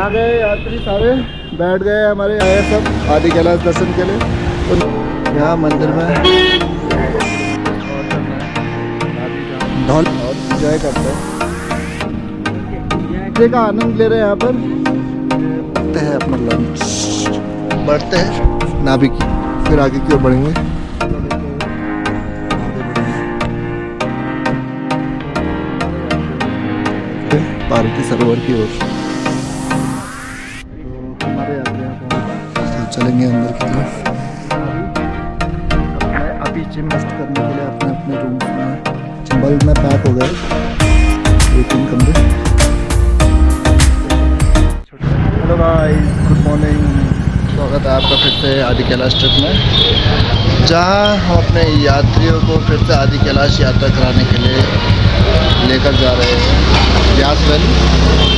आ गए यात्री सारे, बैठ गए हमारे आए सब आदि कैलाश दर्शन के लिए। तो यहाँ मंदिर में ढोल और एंजॉय करते हैं, का आनंद ले रहे हैं यहाँ पर। करते हैं अपना लंच, बढ़ते हैं नाभि की, फिर आगे की ओर बढ़ेंगे पार्वती सरोवर की ओर। तो हमारे चलेंगे अंदर की तरफ। अभी जिम मस्त करने के लिए अपने अपने रूम में चंबल में पैक हो गए 3 कमरे। हेलो गाइस, गुड मॉर्निंग, स्वागत है आपका फिर से आदि कैलाश ट्रिप में, जहां हम अपने यात्रियों को फिर से आदि कैलाश यात्रा कराने के लिए लेकर जा रहे हैं व्यास वैली।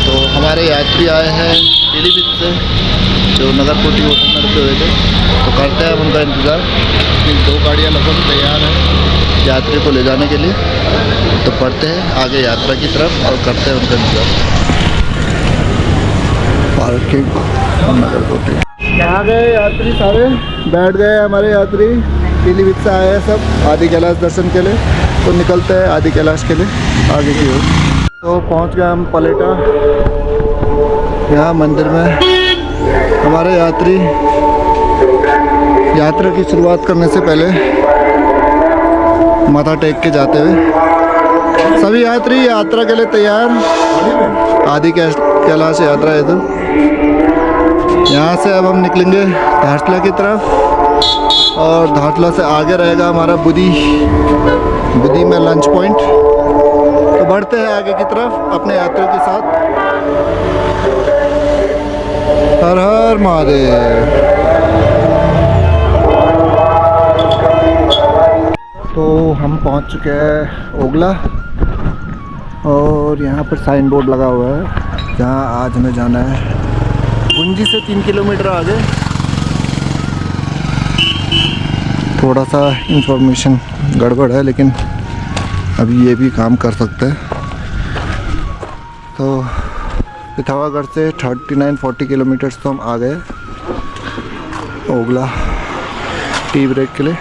तो हमारे यात्री आए हैं पीलीभीत से, जो नगर कोटी होटल में रुके हुए थे। तो करते हैं उनका इंतज़ार। 2 गाड़ियाँ लगभग तैयार हैं यात्री को ले जाने के लिए। तो बढ़ते हैं आगे यात्रा की तरफ और करते हैं उनका इंतज़ार। पार्किंग नगर कोटी। आ गए यात्री सारे, बैठ गए हमारे यात्री, पीलीभीत से आए हैं सब आदि कैलाश दर्शन के लिए। तो निकलते हैं आदि कैलाश के लिए आगे की ओर। तो पहुंच गए हम पलेटा। यहाँ मंदिर में हमारे यात्री यात्रा की शुरुआत करने से पहले माथा टेक के जाते हुए सभी यात्री यात्रा के लिए तैयार। आदि कैलाश यात्रा है। तो यहाँ से अब हम निकलेंगे धारचूला की तरफ, और धारचूला से आगे रहेगा हमारा बुदी में लंच पॉइंट। तो बढ़ते हैं आगे की तरफ अपने यात्रियों के साथ। हर हर महादेव। तो हम पहुंच चुके हैं ओगला, और यहाँ पर साइन बोर्ड लगा हुआ है जहाँ आज हमें जाना है गुंजी से 3 किलोमीटर आगे। थोड़ा सा इंफॉर्मेशन गड़बड़ है, लेकिन अभी ये भी काम कर सकते हैं। तो पिथौरागढ़ से 39-40 किलोमीटर तो हम आ गए ओगला टी ब्रेक के लिए।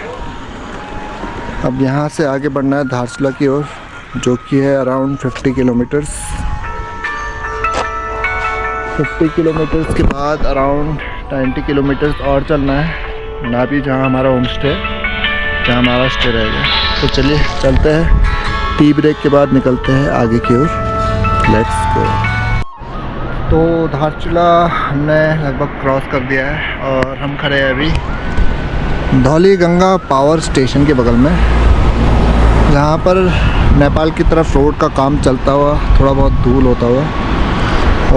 अब यहाँ से आगे बढ़ना है धारचूला की ओर, जो कि है अराउंड 50 किलोमीटर्स। 50 किलोमीटर्स के बाद अराउंड 90 किलोमीटर्स और चलना है नाभि, जहाँ हमारा होम स्टे, जहाँ हमारा स्टे रहेगा। तो चलिए चलते हैं, टी ब्रेक के बाद निकलते हैं आगे की ओर। Let's go. तो धारचूला हमने लगभग क्रॉस कर दिया है, और हम खड़े हैं अभी धौली गंगा पावर स्टेशन के बगल में, जहाँ पर नेपाल की तरफ रोड का काम चलता हुआ थोड़ा बहुत धूल होता हुआ,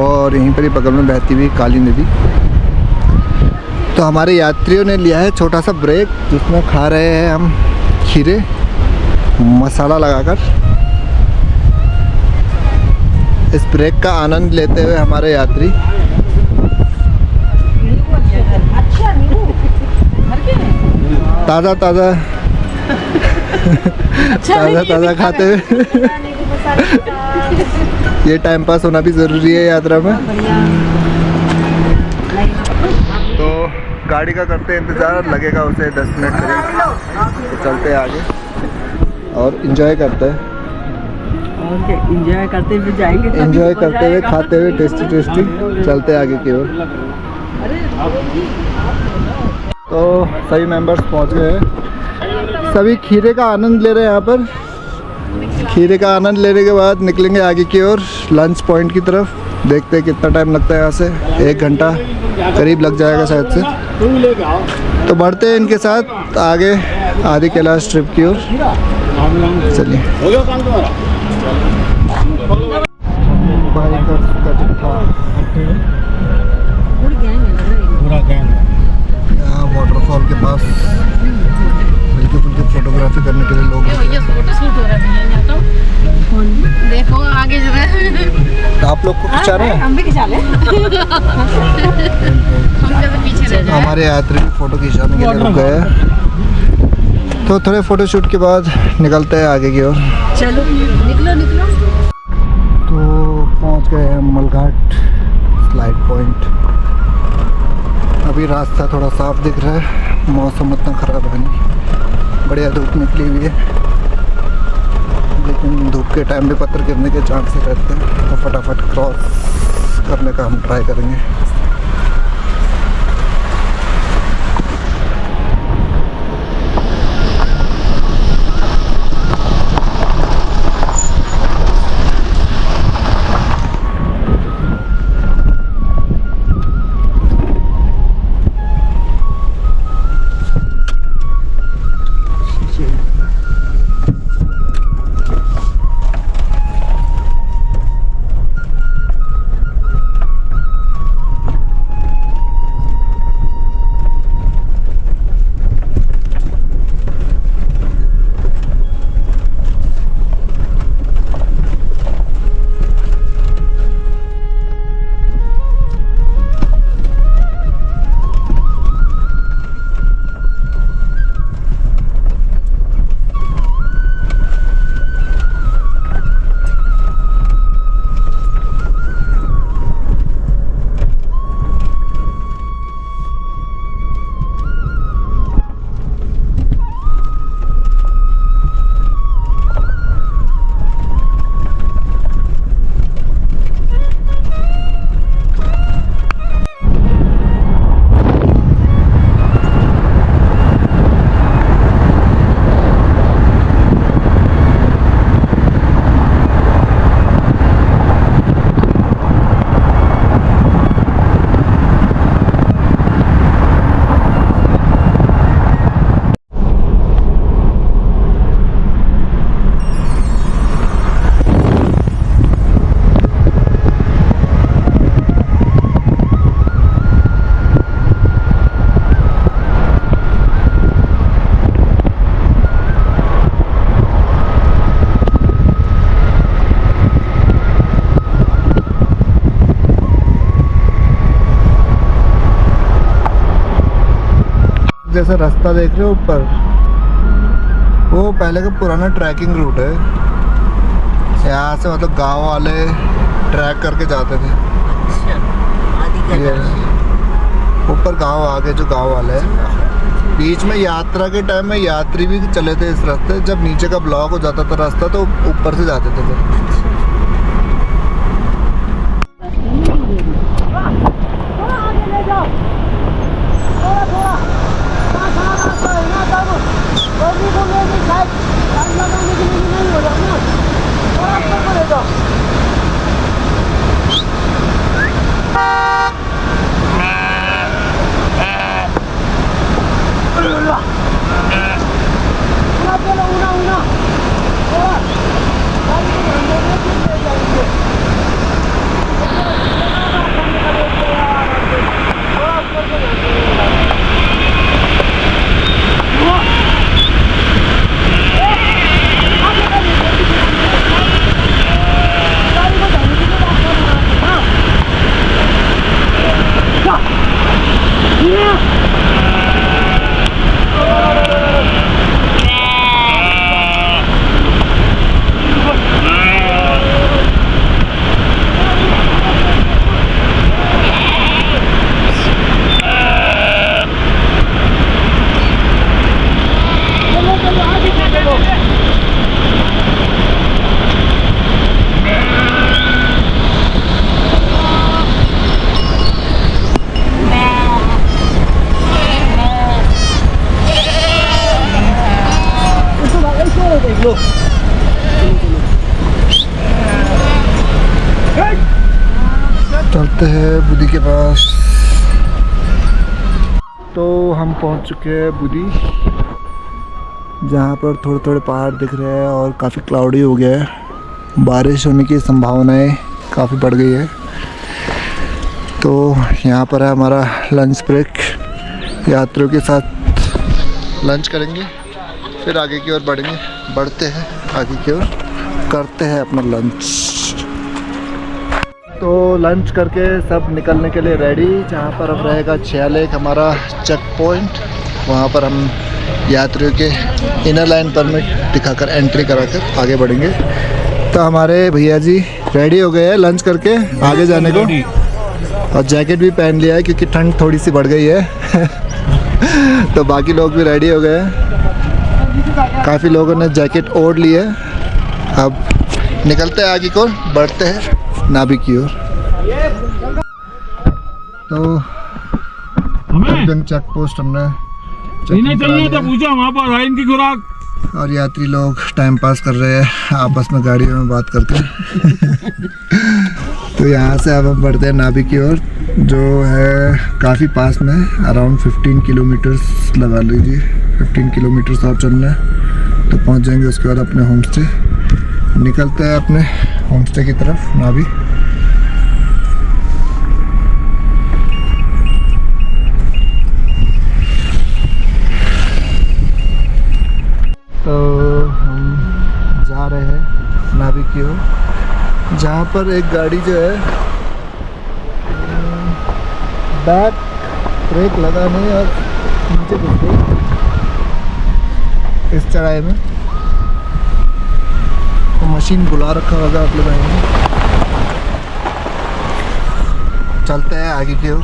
और यहीं पर ही बगल में बहती हुई काली नदी। तो हमारे यात्रियों ने लिया है छोटा सा ब्रेक, जिसमें खा रहे हैं हम खीरे मसाला लगाकर। इस ब्रेक का आनंद लेते हुए हमारे यात्री ताज़ा ताज़ा खाते हुए ये टाइम पास होना भी ज़रूरी है यात्रा में। तो गाड़ी का करते हैं इंतज़ार, लगेगा उसे 10 मिनट करीब। तो चलते हैं आगे और एंजॉय करते हैं। एंजॉय करते हुए जाएंगे, एंजॉय करते हुए खाते हुए टेस्टी चलते आगे की ओर। तो सभी मेंबर्स पहुंच गए हैं, सभी खीरे का आनंद ले रहे हैं यहाँ पर। खीरे का आनंद लेने के बाद निकलेंगे आगे की ओर लंच पॉइंट की तरफ। देखते हैं कितना टाइम लगता है, यहाँ से 1 घंटा करीब लग जाएगा शायद से। तो बढ़ते हैं इनके साथ आगे आदि कैलाश ट्रिप की ओर। चलिए। यहाँ वाटरफॉल के पास हल्की फुल्की फोटोग्राफी करने के लिए लोग फोटो शूट हो रहा है। देखो आगे जो है आप लोग को खिंचा रहे हैं, हम भी खिंचा ले। हमारे यात्री फोटो खिंचाने के लिए रुक गए हैं। तो थोड़े फोटो शूट के बाद निकलते हैं आगे की ओर। चलो निकलो। तो पहुंच गए हैं मलघाट लाइट पॉइंट। अभी रास्ता थोड़ा साफ दिख रहा है, मौसम उतना ख़राब है नहीं, बढ़िया धूप निकली हुई है, लेकिन धूप के टाइम भी पत्थर गिरने के चांसेस रहते हैं, तो फटाफट क्रॉस करने का हम ट्राई करेंगे। जैसा रास्ता देख रहे हो ऊपर, वो पहले का पुराना ट्रैकिंग रूट है। यहाँ से मतलब गांव वाले ट्रैक करके जाते थे। ये ऊपर गांव आगे जो गांव वाले हैं, बीच में यात्रा के टाइम में यात्री भी चले थे इस रास्ते। जब नीचे का ब्लॉक हो जाता था रास्ता तो ऊपर से जाते थे फिर। चलते हैं बुद्धि के पास। तो हम पहुंच चुके हैं बुद्धि, जहाँ पर थोड़े थोड़े पहाड़ दिख रहे हैं और काफ़ी क्लाउडी हो गया है। बारिश होने की संभावनाएं काफ़ी बढ़ गई है। तो यहाँ पर है हमारा लंच ब्रेक। यात्रियों के साथ लंच करेंगे, फिर आगे की ओर बढ़ते हैं आगे की ओर, करते हैं अपना लंच। तो लंच करके सब निकलने के लिए रेडी। जहाँ पर अब रहेगा छियालेक हमारा चेक पॉइंट, वहाँ पर हम यात्रियों के इनर लाइन परमिट दिखाकर एंट्री कराकर आगे बढ़ेंगे। तो हमारे भैया जी रेडी हो गए हैं लंच करके आगे जाने को। और जैकेट भी पहन लिया है क्योंकि ठंड थोड़ी सी बढ़ गई है। तो बाकी लोग भी रेडी हो गए हैं, काफ़ी लोगों ने जैकेट ओढ़ ली है। अब निकलते हैं आगे को, बढ़ते हैं नाभि की ओर। तो चेक पोस्ट हमने तो पूछो वहाँ पर इनकी खुराक। और यात्री लोग टाइम पास कर रहे हैं आपस में गाड़ियों में बात करके। तो यहाँ से अब हम बढ़ते हैं नाभि की ओर, जो है काफ़ी पास में, अराउंड 15 किलोमीटर्स लगा लीजिए। 15 किलोमीटर्स और चलना है तो पहुँच जाएंगे। उसके बाद अपने होम स्टे, निकलते हैं अपने होम स्टे की तरफ नाभि। तो हम जा रहे हैं नाभि की ओर, जहाँ पर एक गाड़ी जो है बैक ब्रेक लगा नहीं और नीचे घुस गई इस चढ़ाई में। तो मशीन बुला रखा होगा आप लोग आएंगे। चलते हैं आगे की ओर,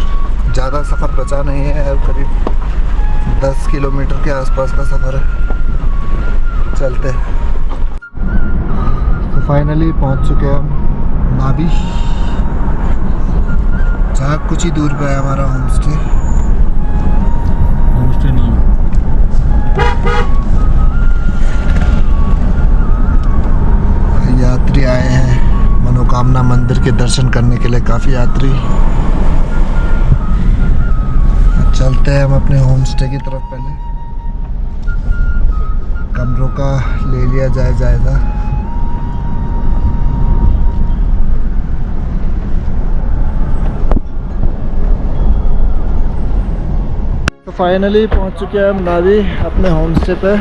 ज़्यादा सफ़र बचा नहीं है, करीब 10 किलोमीटर के आसपास का सफ़र है। चलते हैं। तो फाइनली पहुंच चुके हैं हम नाभि, जहाँ कुछ ही दूर पे है हमारा होम स्टे। नहीं, यात्री आए हैं मनोकामना मंदिर के दर्शन करने के लिए, काफ़ी यात्री। चलते हैं हम अपने होम स्टे की तरफ। पहले कमरों का ले लिया जाएगा। तो फाइनली पहुंच चुके हैं हम नाभि अपने होम स्टे पे,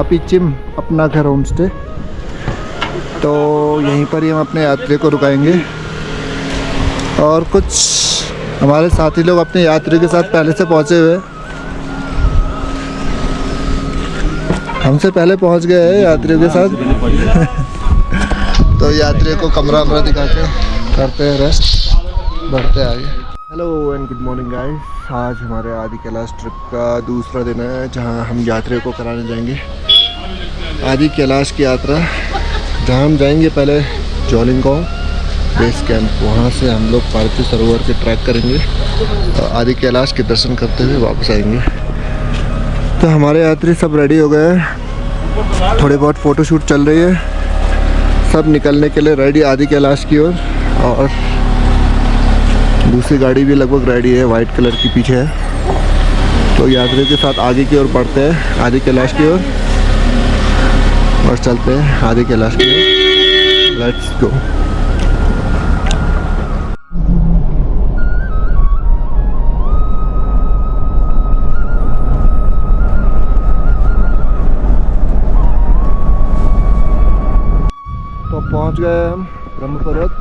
अपिचिम अपना घर होम स्टे। तो यहीं पर ही हम अपने यात्री को रुकाएंगे। और कुछ हमारे साथी लोग अपने यात्री के साथ पहले से पहुंचे हुए, हमसे पहले पहुंच गए हैं यात्रियों के साथ। तो यात्रियों को कमरा वमरा दिखा के करते हैं रेस्ट, बढ़ते आगे। Hello and good morning guys. आज हमारे आदि कैलाश ट्रिप का दूसरा दिन है, जहां हम यात्रियों को कराने जाएंगे आदि कैलाश की यात्रा। जहां हम जाएंगे पहले जोलिंगकांग बेस कैंप, वहां से हम लोग पार्वती सरोवर के ट्रैक करेंगे और आदि कैलाश के दर्शन करते हुए वापस आएंगे। तो हमारे यात्री सब रेडी हो गए हैं, थोड़े बहुत फ़ोटोशूट चल रही है, सब निकलने के लिए रेडी आदि कैलाश की ओर। और दूसरी गाड़ी भी लगभग रेडी है, वाइट कलर की पीछे है। तो यात्रियों के साथ आगे की ओर बढ़ते हैं आदि कैलाश की ओर और चलते हैं आदि कैलाश की ओर। Let's go. पहुंच गए हम ब्रह्म पर्वत,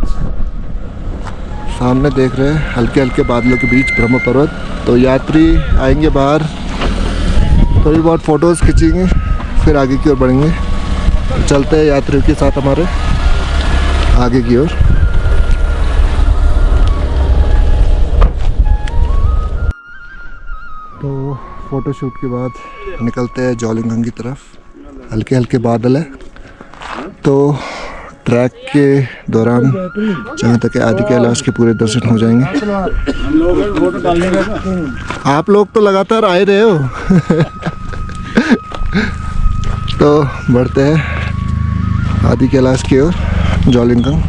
सामने देख रहे हैं हल्के हल्के बादलों के बीच ब्रह्म पर्वत। तो यात्री आएंगे बाहर, थोड़ी बहुत फ़ोटोज़ खींचेंगे, फिर आगे की ओर बढ़ेंगे। तो चलते हैं यात्रियों के साथ हमारे आगे की ओर। तो फ़ोटोशूट के बाद निकलते हैं जोलिंगकांग की तरफ। हल्के हल्के बादल है, तो ट्रैक के दौरान जहाँ तक आदि कैलाश के पूरे दर्शन हो जाएंगे। आप लोग तो लगातार आ रहे हो। तो बढ़ते हैं आदि कैलाश की ओर जोलिंगकांग,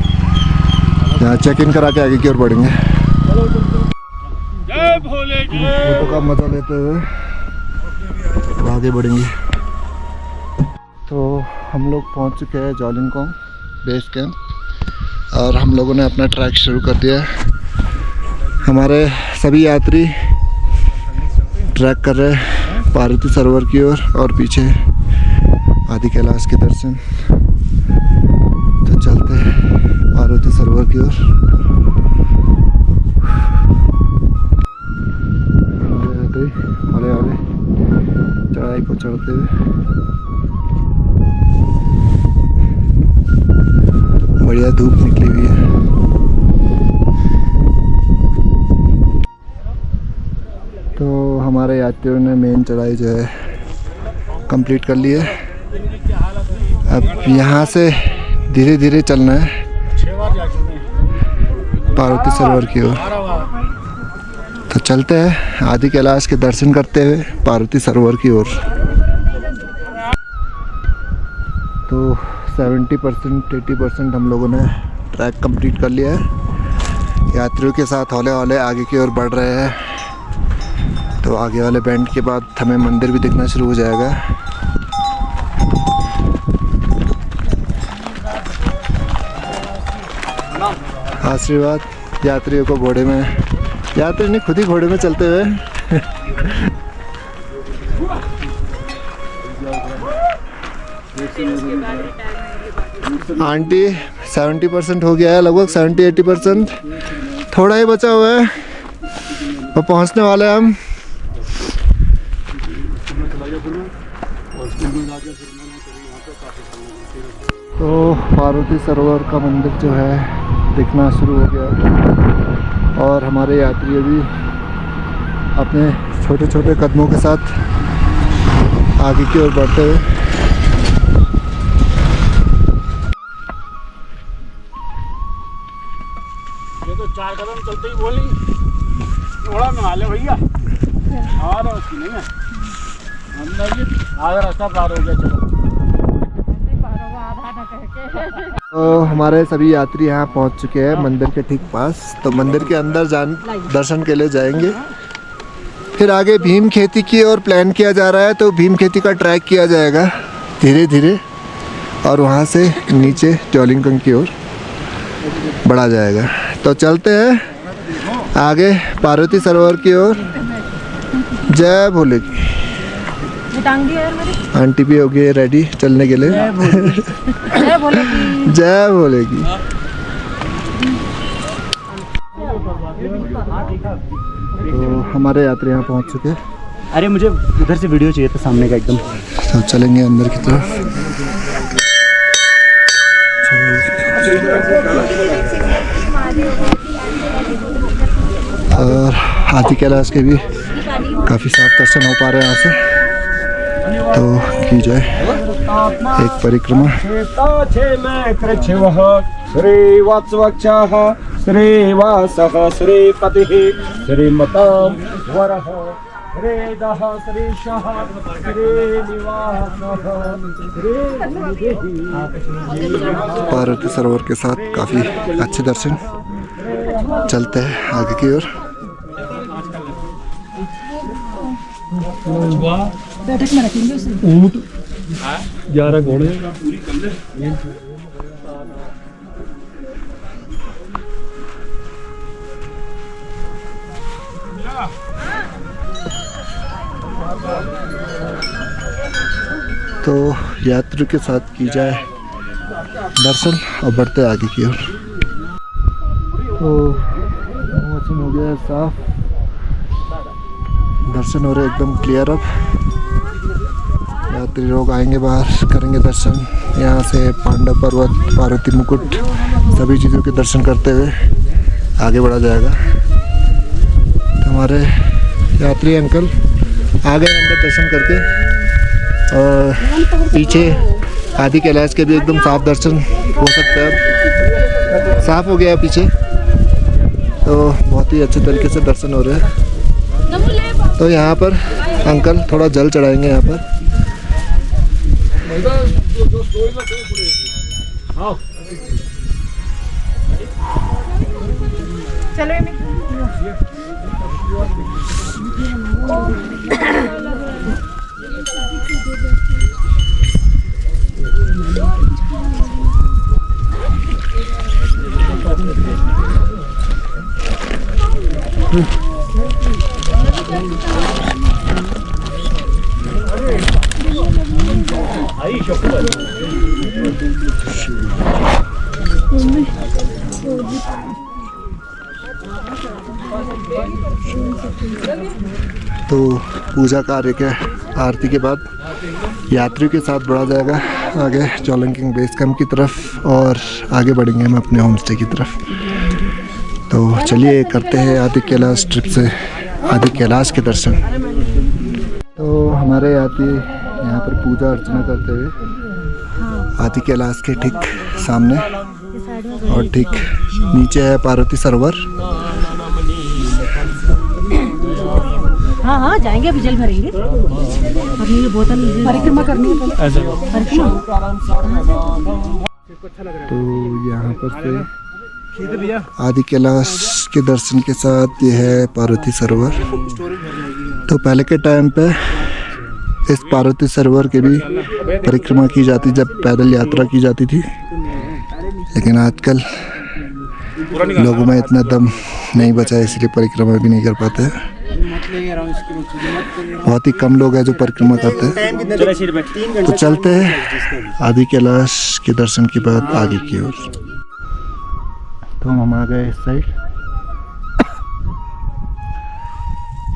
यहाँ चेक इन करा के आगे की ओर बढ़ेंगे। फोटो का मजा लेते हुए आगे बढ़ेंगे। तो हम लोग पहुँच चुके हैं जोलिंगकांग बेस कैंप और हम लोगों ने अपना ट्रैक शुरू कर दिया है। हमारे सभी यात्री ट्रैक कर रहे हैं पार्वती सरोवर की ओर और पीछे आदि कैलाश के दर्शन। तो चलते हैं पार्वती सरोवर की ओर। हौले हौले चढ़ाई को चढ़ते हुए बढ़िया धूप निकली हुई है। हमारे यात्रियों ने मेन चढ़ाई जो है कंप्लीट कर ली है। अब यहाँ से धीरे धीरे चलना है पार्वती सरोवर की ओर। तो चलते हैं आदि कैलाश के दर्शन करते हुए पार्वती सरोवर की ओर। तो 70% 80% हम लोगों ने ट्रैक कंप्लीट कर लिया है। यात्रियों के साथ हौले हौले आगे की ओर बढ़ रहे हैं। तो आगे वाले बैंड के बाद हमें मंदिर भी दिखना शुरू हो जाएगा। आशीर्वाद यात्रियों को घोड़े में, यात्री नहीं खुद ही घोड़े में चलते हुए। आंटी 70% हो गया है, लगभग 70-80%, थोड़ा ही बचा हुआ है और पहुंचने वाले हैं हम। तो पार्वती सरोवर का मंदिर जो है दिखना शुरू हो गया और हमारे यात्री भी अपने छोटे छोटे कदमों के साथ आगे की ओर बढ़ते हुए। ये तो 4 कदम चलते ही बोली थोड़ा में हाले भैया और उसकी नहीं है अंदर भी आधा रास्ता पार हो गया। चलो तो हमारे सभी यात्री यहाँ पहुँच चुके हैं मंदिर के ठीक पास। तो मंदिर के अंदर दर्शन के लिए जाएंगे। फिर आगे भीम खेती की ओर प्लान किया जा रहा है। तो भीम खेती का ट्रैक किया जाएगा धीरे धीरे और वहाँ से नीचे ज्वालिंगकंग की ओर बढ़ा जाएगा। तो चलते हैं आगे पार्वती सरोवर की ओर। जय भोले की। आंटी भी हो गई रेडी चलने के लिए। जय भोले की। जय भोले की। तो हमारे यात्री यहाँ पहुँच चुके। अरे मुझे उधर से वीडियो चाहिए था सामने का एकदम। तो चलेंगे अंदर की तरफ। और आदि कैलाश के भी काफ़ी साफ दर्शन हो पा रहे हैं यहाँ से। तो की जाए एक परिक्रमा। श्रीवत्सवक्षः श्रीवासः श्रीपतिः श्रीमतां वरः श्रीदः श्रीशः श्रीनिवासः पार्वती सरोवर के साथ काफ़ी अच्छे दर्शन। चलते हैं आगे की ओर। बैठक में रखेंगे उसे। ऊँट 11 घोड़े। तो यात्रियों के साथ की जाए दर्शन और बढ़ते आगे की ओर। तो मौसम हो गया है साफ, दर्शन हो रहे एकदम क्लियर। अब यात्री लोग आएंगे, बाहर करेंगे दर्शन। यहाँ से पांडव पर्वत, पार्वती मुकुट, सभी चीज़ों के दर्शन करते हुए आगे बढ़ा जाएगा। तो हमारे यात्री अंकल आ गए अंदर दर्शन करके। और पीछे आदि कैलाश के भी एकदम साफ दर्शन हो सकता है। साफ हो गया है पीछे, तो बहुत ही अच्छे तरीके से दर्शन हो रहे हैं। तो यहाँ पर अंकल थोड़ा जल चढ़ाएंगे यहाँ पर। चलो तो पूजा कार्य के आरती के बाद यात्रियों के साथ बढ़ा जाएगा आगे ज्वालिंगकंग बेस कैंप की तरफ और आगे बढ़ेंगे हम अपने होम स्टे की तरफ। तो चलिए करते हैं आदि कैलाश ट्रिप से आदि कैलाश के दर्शन। तो हमारे यात्री यहाँ पर पूजा अर्चना करते हुए आदि कैलाश के ठीक सामने और ठीक नीचे है पार्वती सरोवर। हाँ हाँ जाएंगे, अभी जल भरेंगे। अपनी ये बोतल परिक्रमा करनी है पहले। तो यहाँ पर से आदि कैलाश के दर्शन के साथ ये है पार्वती सरोवर। तो पहले के टाइम पे इस पार्वती सरोवर की भी परिक्रमा की जाती जब पैदल यात्रा की जाती थी, लेकिन आजकल लोगों में इतना दम नहीं बचा है, इसलिए परिक्रमा भी नहीं कर पाते। बहुत ही कम लोग हैं जो परिक्रमा करते हैं। तो चलते हैं आदि कैलाश के दर्शन के बाद आगे की ओर। तो हम आ गए इस साइड।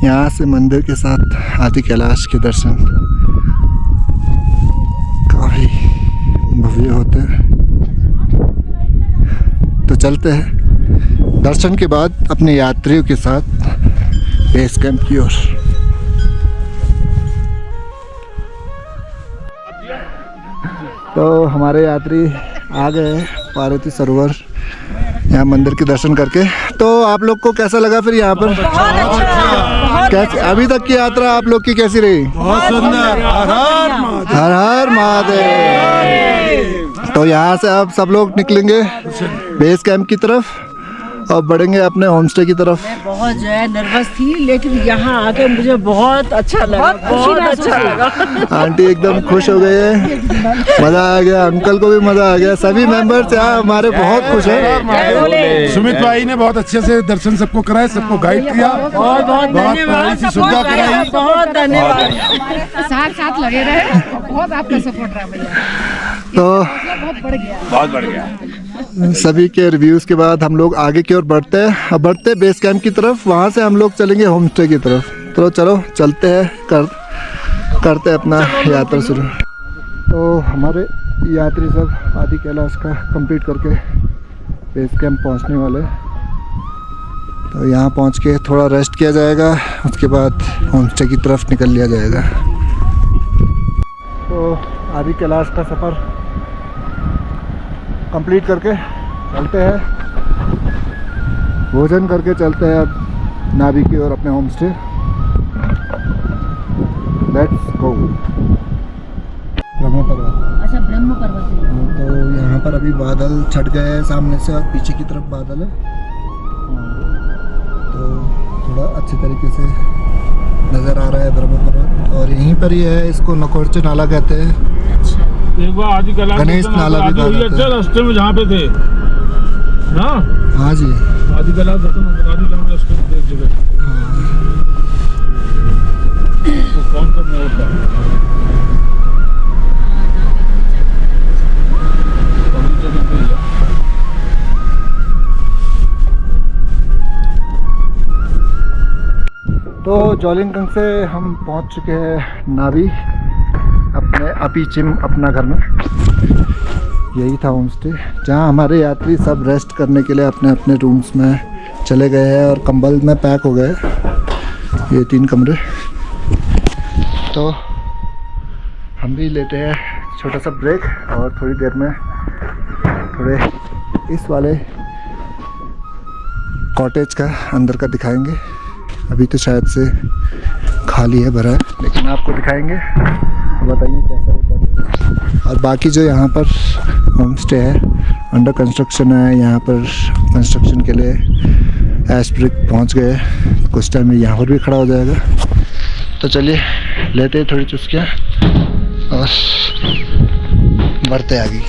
यहाँ से मंदिर के साथ आदि कैलाश के दर्शन काफी भव्य होते हैं। तो चलते हैं दर्शन के बाद अपने यात्रियों के साथ बेस कैंप की ओर। तो हमारे यात्री आ गए पार्वती सरोवर, यहाँ मंदिर के दर्शन करके। तो आप लोग को कैसा लगा फिर यहाँ पर? कैसे अभी तक की यात्रा आप लोग की कैसी रही? बहुत सुंदर। हर हर महादेव। तो यहाँ से अब सब लोग निकलेंगे बेस कैंप की तरफ और बढ़ेंगे अपने होम स्टे की तरफ। बहुत जो है नर्वस थी, लेकिन यहाँ आके मुझे बहुत अच्छा लगा, बहुत अच्छा लगा। आंटी एकदम खुश हो गए हैं, मजा आ गया, अंकल को भी मजा आ गया, सभी मेंबर्स यहाँ हमारे बहुत खुश हैं। सुमित भाई ने बहुत अच्छे से दर्शन सबको कराए, सबको गाइड किया, बहुत बहुत धन्यवाद, सुविधा कराई। बहुत धन्यवाद। साथ साथ लगे रहे, बहुत आपका सपोर्ट रहा भैया। तो बहुत बढ़ गया। सभी के रिव्यूज के बाद हम लोग आगे की ओर बढ़ते हैं, बढ़ते बेस कैंप की तरफ। वहाँ से हम लोग चलेंगे होम स्टे की तरफ। तो चलो चलते हैं, करते हैं अपना यात्रा शुरू। तो हमारे यात्री सब आदि कैलाश का कंप्लीट करके बेस कैंप पहुँचने वाले। तो यहाँ पहुँच के थोड़ा रेस्ट किया जाएगा, उसके बाद होम स्टे की तरफ निकल लिया जाएगा। तो आदि कैलाश का सफ़र कंप्लीट करके चलते हैं, भोजन करके चलते हैं अब नाभि की ओर अपने होम स्टे। Let's go. ब्रह्म पर्वत। अच्छा, ब्रह्म पर्वत है। तो यहाँ पर अभी बादल छट गए हैं सामने से और पीछे की तरफ बादल है, तो थोड़ा अच्छे तरीके से नज़र आ रहा है ब्रह्म पर्वत। और यहीं पर ही है, इसको नकोरचे नाला कहते हैं। एक बार आदि कैलाश गणेश नाला भी कहा जाता है। रास्ते में जहाँ पे थे ना, हाँ जी, आदि कैलाश दर्शन रास्ते में एक जगह। तो कौन सा मोड़ था? तो जॉलिंगटन से हम पहुंच चुके हैं नाभि, अपने अपीचिम अपना घर में। यही था होम स्टे, जहाँ हमारे यात्री सब रेस्ट करने के लिए अपने अपने रूम्स में चले गए हैं और कंबल में पैक हो गए। ये 3 कमरे। तो हम भी लेते हैं छोटा सा ब्रेक और थोड़ी देर में थोड़े इस वाले कॉटेज का अंदर का दिखाएंगे। अभी तो शायद से खाली है, भरा है, लेकिन आपको दिखाएंगे, बताइए कैसा है कॉटेज। और बाकी जो यहाँ पर होम स्टे है अंडर कंस्ट्रक्शन है, यहाँ पर कंस्ट्रक्शन के लिए एश ब्रिक पहुँच गए, कुछ टाइम में यहाँ पर भी खड़ा हो जाएगा। तो चलिए लेते हैं थोड़ी चुस्कियाँ और बढ़ते आगे।